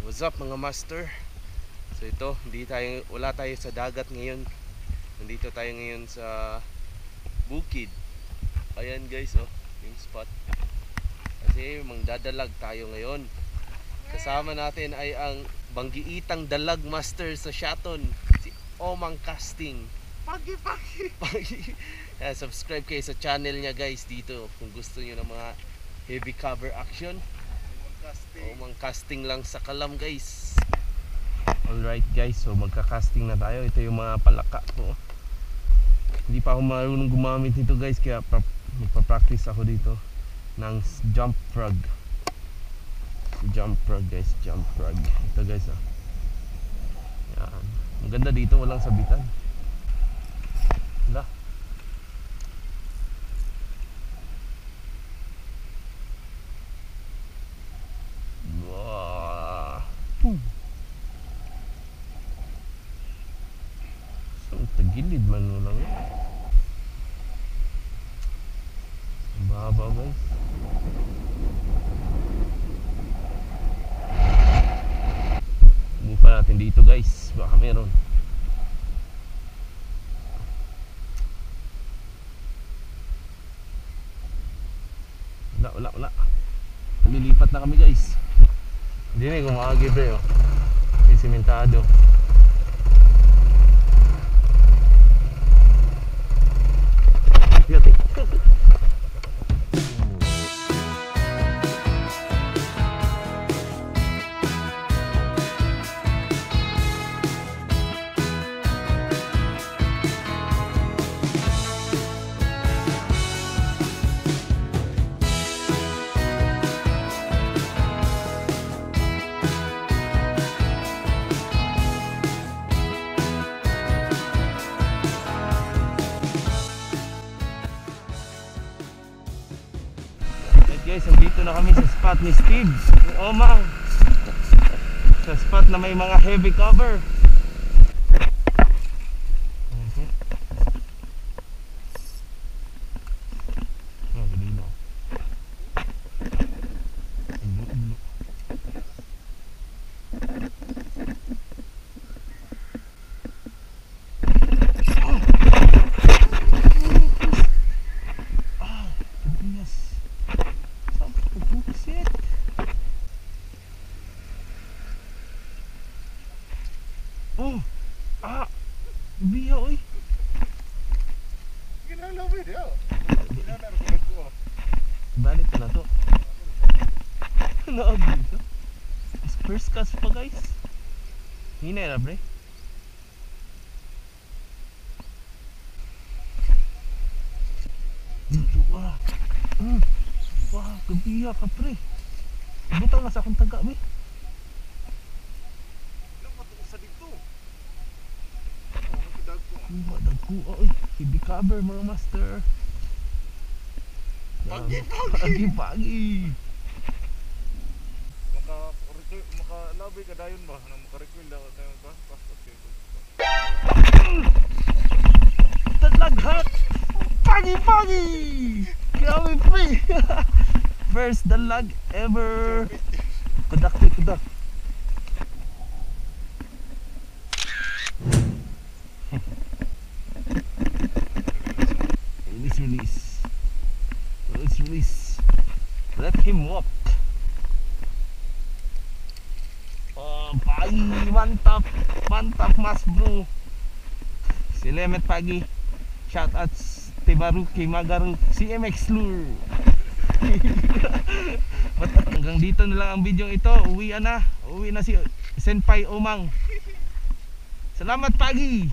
What's up mga master? So ito, wala tayo sa dagat ngayon. Nandito tayo ngayon sa bukid. Ayan guys, oh, yung spot. Kasi magdadalag tayo ngayon. Kasama natin ay ang banggiitang dalag master sa Shaton, si Omang Casting. Pagi. Subscribe kayo sa channel niya guys dito kung gusto niyo ng mga heavy cover action. Omang Casting lang sa Kalam guys. Alright guys, so magka-casting na tayo. Ito yung mga palaka ko. Hindi pa ako marunong gumamit nito guys, kaya magpa-practice ako dito ng jump frog. Jump frog guys, jump frog. Ito guys, oh. Yan. Maganda dito, walang sabitan. Wala. Wow. So, tagilid man mo lang. Baba guys. Buka natin dito guys, baka meron. Wala. Lilipat na kami guys. Hindi na kumagi pre, oh. Yung simentado. Yati. Guys, nandito na kami sa spot ni Steve, ni Omang. Sa spot na may mga heavy cover. Biya oy. Ginalawi dia. Ginalawi ko. Balik na to. Naagi ito. First cast pa guys. Hinay na pre. Dito ah. Wah, gabiya ka pre. Butang na sa akong taga be. Dagko, oy, heavy cover mga master. Pagi. Makalabay ka dayon ba? Makarequil daw tayo ba? Dalag. Pagi. Grabe pre. First dalag ever. Kudak. Release. Let him walk. Oh, pagi, mantap mas bro. Si Lemet pagi. Shout out Tibaruki Magaru, CMX Lure. Hanggang dito na lang ang video ito. Uwi na si Senpai Omang. Salamat pagi.